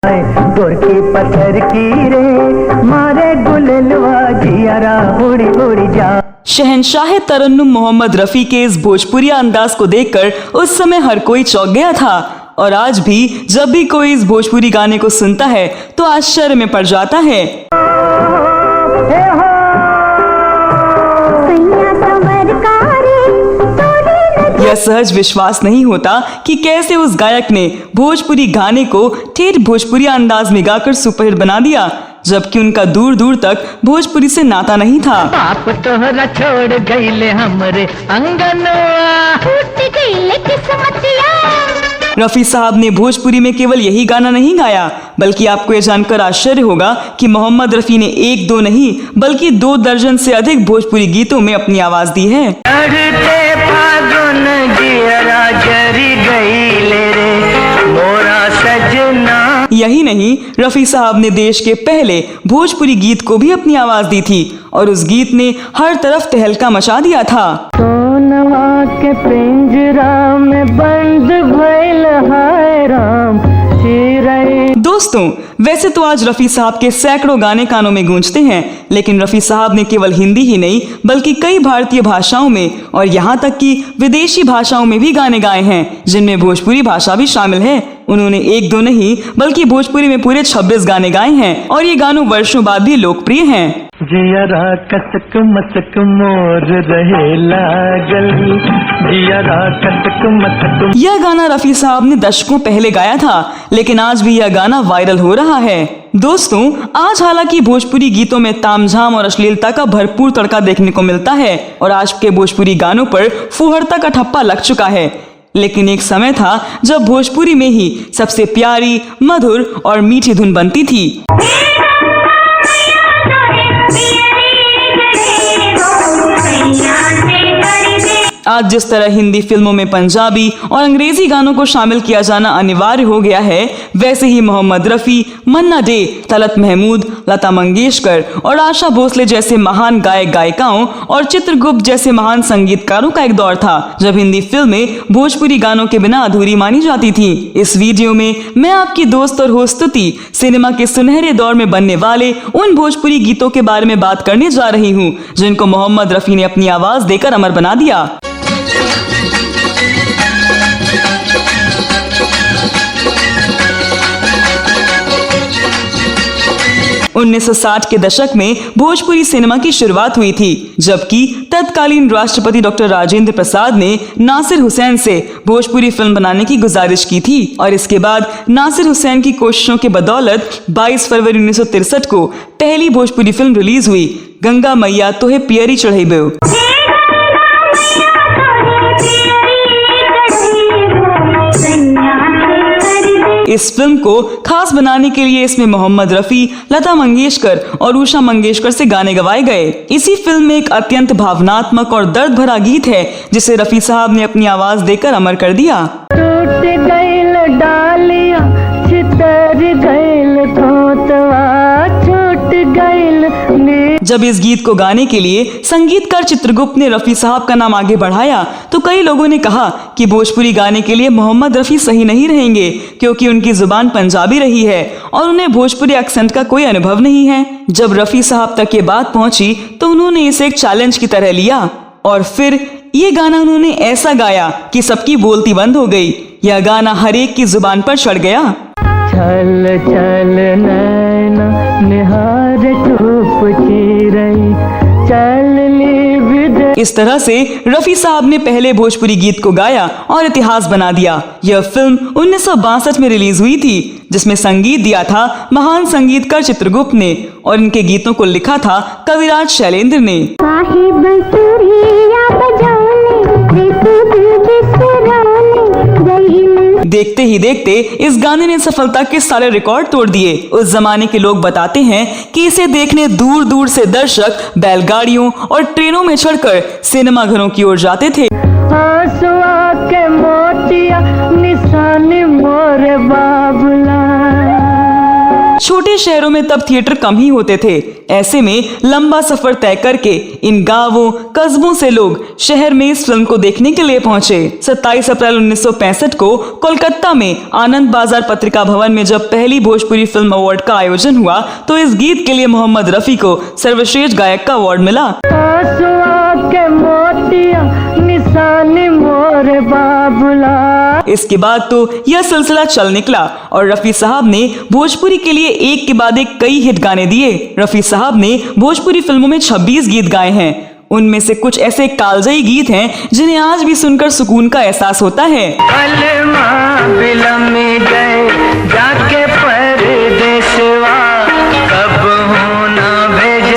गोरकी पत्थर की रे मारे गुललवा जियारा उड़ी उड़ी जा। शहंशाह तरन्नुम मोहम्मद रफी के इस भोजपुरी अंदाज को देखकर उस समय हर कोई चौंक गया था और आज भी जब भी कोई इस भोजपुरी गाने को सुनता है तो आश्चर्य में पड़ जाता है। यह सहज विश्वास नहीं होता कि कैसे उस गायक ने भोजपुरी गाने को ठेठ भोजपुरी अंदाज में गाकर सुपरहिट बना दिया, जबकि उनका दूर दूर तक भोजपुरी से नाता नहीं था। आप तोहरा छोड़ गईले हमरे अंगनवा टूट गईले किस्मतिया। रफी साहब ने भोजपुरी में केवल यही गाना नहीं गाया, बल्कि आपको यह जानकर आश्चर्य होगा कि मोहम्मद रफी ने एक दो नहीं बल्कि 2 दर्जन से अधिक भोजपुरी गीतों में अपनी आवाज दी है। यही नहीं, रफी साहब ने देश के पहले भोजपुरी गीत को भी अपनी आवाज दी थी और उस गीत ने हर तरफ तहलका मचा दिया था। सोनवा के पिंजरा में बंद भइल हाय राम चिरई। दोस्तों, वैसे तो आज रफी साहब के सैकड़ों गाने कानों में गूंजते हैं, लेकिन रफी साहब ने केवल हिंदी ही नहीं बल्कि कई भारतीय भाषाओं में और यहाँ तक कि विदेशी भाषाओं में भी गाने गाए हैं, जिनमें भोजपुरी भाषा भी शामिल है। उन्होंने एक दो नहीं बल्कि भोजपुरी में पूरे 26 गाने गाए हैं और ये गानों वर्षों बाद भी लोकप्रिय हैं। जियरा कसक मसक मोर रहे लागल, जियरा कसक मसक। यह गाना रफी साहब ने दशकों पहले गाया था, लेकिन आज भी यह गाना वायरल हो रहा है। दोस्तों, आज हालांकि भोजपुरी गीतों में तामझाम और अश्लीलता का भरपूर तड़का देखने को मिलता है और आज के भोजपुरी गानों पर फुहरता का ठप्पा लग चुका है, लेकिन एक समय था जब भोजपुरी में ही सबसे प्यारी, मधुर और मीठी धुन बनती थी। आज जिस तरह हिंदी फिल्मों में पंजाबी और अंग्रेजी गानों को शामिल किया जाना अनिवार्य हो गया है, वैसे ही मोहम्मद रफी, मन्ना डे, तलत महमूद, लता मंगेशकर और आशा भोसले जैसे महान गायक गायिकाओं और चित्रगुप्त जैसे महान संगीतकारों का एक दौर था जब हिंदी फिल्में भोजपुरी गानों के बिना अधूरी मानी जाती थी। इस वीडियो में मैं आपकी दोस्त और होस्ट स्तुति सिनेमा के सुनहरे दौर में बनने वाले उन भोजपुरी गीतों के बारे में बात करने जा रही हूँ जिनको मोहम्मद रफी ने अपनी आवाज देकर अमर बना दिया। 1960 के दशक में भोजपुरी सिनेमा की शुरुआत हुई थी, जबकि तत्कालीन राष्ट्रपति डॉक्टर राजेंद्र प्रसाद ने नासिर हुसैन से भोजपुरी फिल्म बनाने की गुजारिश की थी और इसके बाद नासिर हुसैन की कोशिशों के बदौलत 22 फरवरी 1963 को पहली भोजपुरी फिल्म रिलीज हुई, गंगा मैया तोहे पियरी चढ़ैबो। इस फिल्म को खास बनाने के लिए इसमें मोहम्मद रफी, लता मंगेशकर और उषा मंगेशकर से गाने गवाए गए। इसी फिल्म में एक अत्यंत भावनात्मक और दर्द भरा गीत है जिसे रफी साहब ने अपनी आवाज देकर अमर कर दिया। टूट गइल डालिया, छितर गइल थोतवा, छूट गइल। जब इस गीत को गाने के लिए संगीतकार चित्रगुप्त ने रफी साहब का नाम आगे बढ़ाया तो कई लोगों ने कहा कि भोजपुरी गाने के लिए मोहम्मद रफी सही नहीं रहेंगे क्योंकि उनकी जुबान पंजाबी रही है और उन्हें भोजपुरी एक्सेंट का कोई अनुभव नहीं है। जब रफी साहब तक ये बात पहुंची तो उन्होंने इसे एक चैलेंज की तरह लिया और फिर ये गाना उन्होंने ऐसा गाया कि सबकी बोलती बंद हो गई। यह गाना हर एक की जुबान पर चढ़ गया। चल चल नैना निहार धूप चिरई, चल ले विद। इस तरह से रफी साहब ने पहले भोजपुरी गीत को गाया और इतिहास बना दिया। यह फिल्म 1962 में रिलीज हुई थी जिसमें संगीत दिया था महान संगीतकार चित्रगुप्त ने और इनके गीतों को लिखा था कविराज शैलेंद्र ने। देखते ही देखते इस गाने ने सफलता के सारे रिकॉर्ड तोड़ दिए। उस जमाने के लोग बताते हैं कि इसे देखने दूर दूर से दर्शक बैलगाड़ियों और ट्रेनों में चढ़कर सिनेमा घरों की ओर जाते थे। आंसुआ के मोतिया निशान मोर बाबुला। छोटे शहरों में तब थिएटर कम ही होते थे। ऐसे में लंबा सफर तय करके इन गांवों कस्बों से लोग शहर में इस फिल्म को देखने के लिए पहुंचे। 27 अप्रैल 1965 को कोलकाता में आनंद बाजार पत्रिका भवन में जब पहली भोजपुरी फिल्म अवार्ड का आयोजन हुआ तो इस गीत के लिए मोहम्मद रफी को सर्वश्रेष्ठ गायक का अवार्ड मिला। इसके बाद तो यह सिलसिला चल निकला और रफी साहब ने भोजपुरी के लिए एक के बाद एक कई हिट गाने दिए। रफी साहब ने भोजपुरी फिल्मों में 26 गीत गाए हैं। उनमें से कुछ ऐसे कालजयी गीत हैं जिन्हें आज भी सुनकर सुकून का एहसास होता है।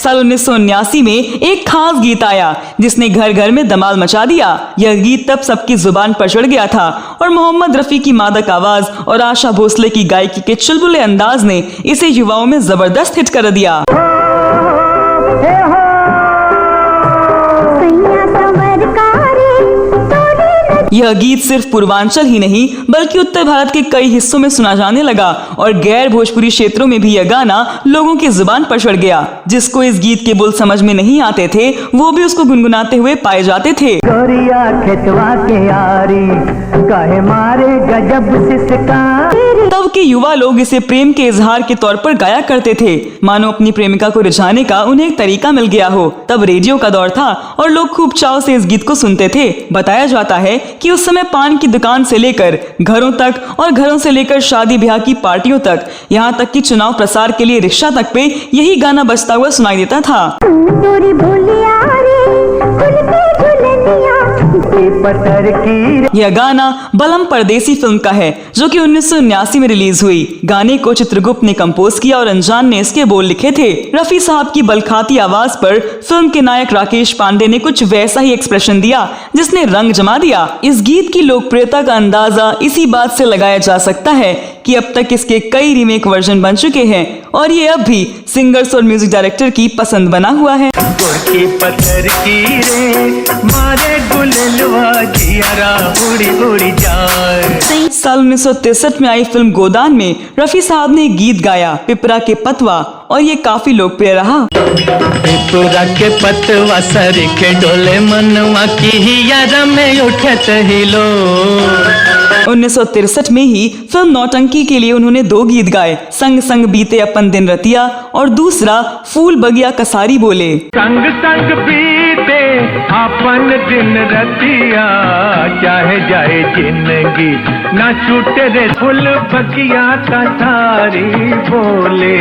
साल 1979 में एक खास गीत आया जिसने घर घर में धमाल मचा दिया। यह गीत तब सबकी जुबान पर चढ़ गया था और मोहम्मद रफी की मादक आवाज और आशा भोसले की गायकी के चुलबुले अंदाज ने इसे युवाओं में जबरदस्त हिट कर दिया। यह गीत सिर्फ पूर्वांचल ही नहीं बल्कि उत्तर भारत के कई हिस्सों में सुना जाने लगा और गैर भोजपुरी क्षेत्रों में भी यह गाना लोगों की जुबान पर चढ़ गया। जिसको इस गीत के बोल समझ में नहीं आते थे वो भी उसको गुनगुनाते हुए पाए जाते थे। गोरिया खेतवा के यारी काहे मारे गजब सिसका। तब के युवा लोग इसे प्रेम के इजहार के तौर पर गाया करते थे, मानो अपनी प्रेमिका को रिझाने का उन्हें एक तरीका मिल गया हो। तब रेडियो का दौर था और लोग खूब चाव से इस गीत को सुनते थे। बताया जाता है कि उस समय पान की दुकान से लेकर घरों तक और घरों से लेकर शादी ब्याह की पार्टियों तक, यहाँ तक कि चुनाव प्रसार के लिए रिक्शा तक पे यही गाना बजता हुआ सुनाई देता था। यह गाना बलम परदेसी फिल्म का है जो कि 1979 में रिलीज हुई। गाने को चित्रगुप्त ने कंपोज किया और अनजान ने इसके बोल लिखे थे। रफी साहब की बलखाती आवाज पर फिल्म के नायक राकेश पांडे ने कुछ वैसा ही एक्सप्रेशन दिया जिसने रंग जमा दिया। इस गीत की लोकप्रियता का अंदाजा इसी बात से लगाया जा सकता है कि अब तक इसके कई रीमेक वर्जन बन चुके हैं और ये अब भी सिंगर्स और म्यूजिक डायरेक्टर की पसंद बना हुआ है। पत्थर की रे मारे गुललवा जियारा उड़ी उड़ी जाए। साल 1963 में आई फिल्म गोदान में रफी साहब ने गीत गाया पिपरा के पतवा और ये काफी लोकप्रिय रहा। पिपरा के पतवा सर के डोले मनवा की हिया में उठत हिलो। 1963 में ही फिल्म नौटंकी के लिए उन्होंने 2 गीत गाए, संग संग बीते अपन दिन रतिया और दूसरा फूल बगिया कसारी बोले। संग संग बीते अपन दिन रतिया चाहे जाए जिंदगी ना छूटे रे फूल बगिया कसारी बोले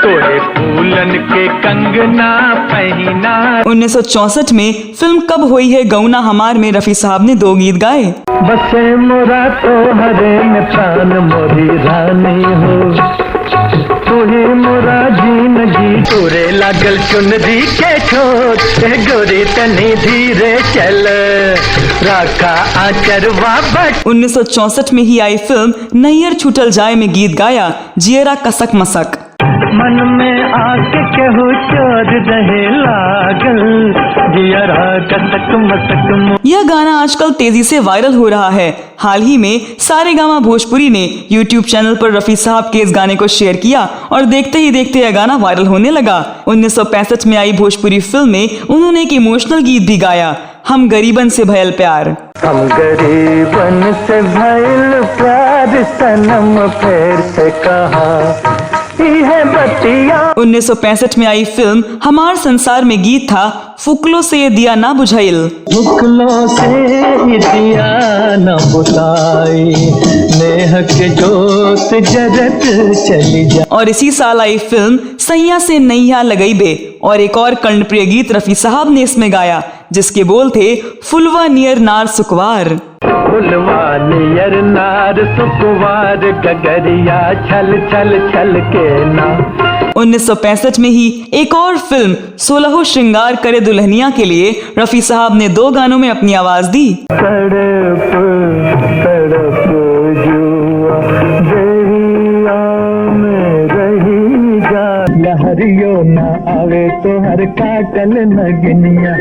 तोरे फूलन के कंगना पहना। 1964 में फिल्म कब हुई है गौना हमार में रफी साहब ने 2 गीत गाए। बसे मोरा तो हरे में प्राण मोरी रानी हो तोहे मोरा जिंदगी तोरे लागल चुनरी के छोट गोरी तनी धीरे चल राका आचरवा बट। 1964 में ही आई फिल्म नैयर छूटल जाए में गीत गाया जियरा कसक मसक। मन में आके केहू चोर रहे लागल जियरा कसक मसक। यह गाना आजकल तेजी से वायरल हो रहा है। हाल ही में सारेगामा भोजपुरी ने YouTube चैनल पर रफी साहब के इस गाने को शेयर किया और देखते ही देखते यह गाना वायरल होने लगा। 1965 में आई भोजपुरी फिल्म में उन्होंने एक इमोशनल गीत भी गाया, हम गरीबन से भयल प्यार। हम गरीबन से भयल प्यार सनम फिर से कहा है बतिया। 1965 में आई फिल्म हमार संसार में गीत था फुकलो से ये दिया ना बुझाइल। फुकलो से ये दिया ना बुझाई नेह के जोत जरत चली जा। और इसी साल आई फिल्म सैया से नैया लगई बे और एक और कर्णप्रिय गीत रफी साहब ने इसमें गाया जिसके बोल थे फुलवा नियर नार सुकवार। फुलवा नियर नार सुकवार गगरिया छल छल छल के ना। 1965 में ही एक और फिल्म 16 श्रृंगार करे दुल्हनिया के लिए रफी साहब ने 2 गानों में अपनी आवाज दी। तड़प तड़प जुआ दरिया में रही जा लहरियो ना आवे तो हर काटल नगनिया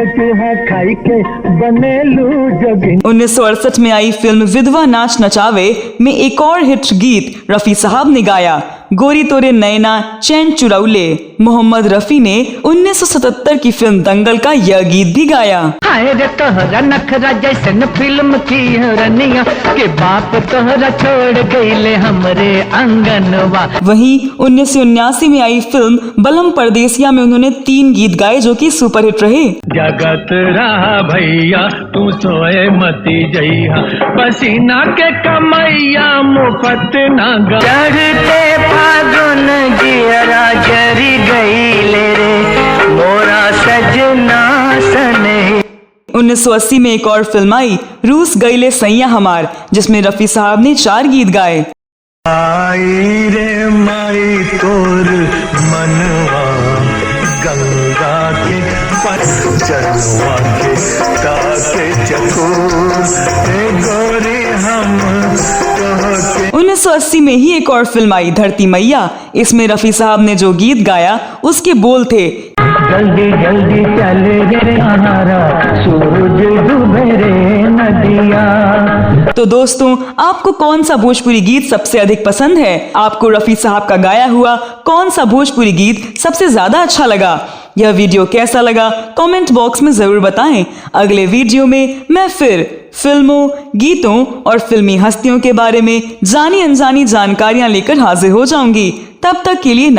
चूहा खाई के बनेलू जोगिन। 1968 में आई फिल्म विधवा नाच नचावे में एक और हिट गीत रफी साहब ने गाया गोरी तोरे नैना चैन चुराउले। मोहम्मद रफी ने 1977 की फिल्म दंगल का यह गीत भी गाया। हाय रे तोहरा नखरा जैसन फिल्म की रनिया के बाप तोहरा छोड़ गईले हमरे आंगनवा। वहीं 1979 में आई फिल्म बलम परदेसिया में उन्होंने 3 गीत गाए जो कि सुपरहिट रहे। जगत रहा भैया तू सोए मती जइहा, पसीना के कमैया मुफत ना गा। चढ़ते फागुन जियरा जरी गईले रे मोरा सजना सने। 1980 में एक और फिल्म आई रूस गईले सैया हमार, जिसमें रफी साहब ने 4 गीत गाए। आई रे माई तोर मनवा गंगा के चलवा के ताके चकोर गोरी हम तोहके। 1980 में ही एक और फिल्म आई धरती मैया। इसमें रफी साहब ने जो गीत गाया उसके बोल थे, जल्दी जल्दी चले रे सहारा सूरज डूबे रे नदिया। तो दोस्तों, आपको कौन सा भोजपुरी गीत सबसे अधिक पसंद है? आपको रफी साहब का गाया हुआ कौन सा भोजपुरी गीत सबसे ज्यादा अच्छा लगा? यह वीडियो कैसा लगा कमेंट बॉक्स में जरूर बताएं। अगले वीडियो में मैं फिर फिल्मों, गीतों और फिल्मी हस्तियों के बारे में जानी अनजानी जानकारियां लेकर हाजिर हो जाऊंगी। तब तक के लिए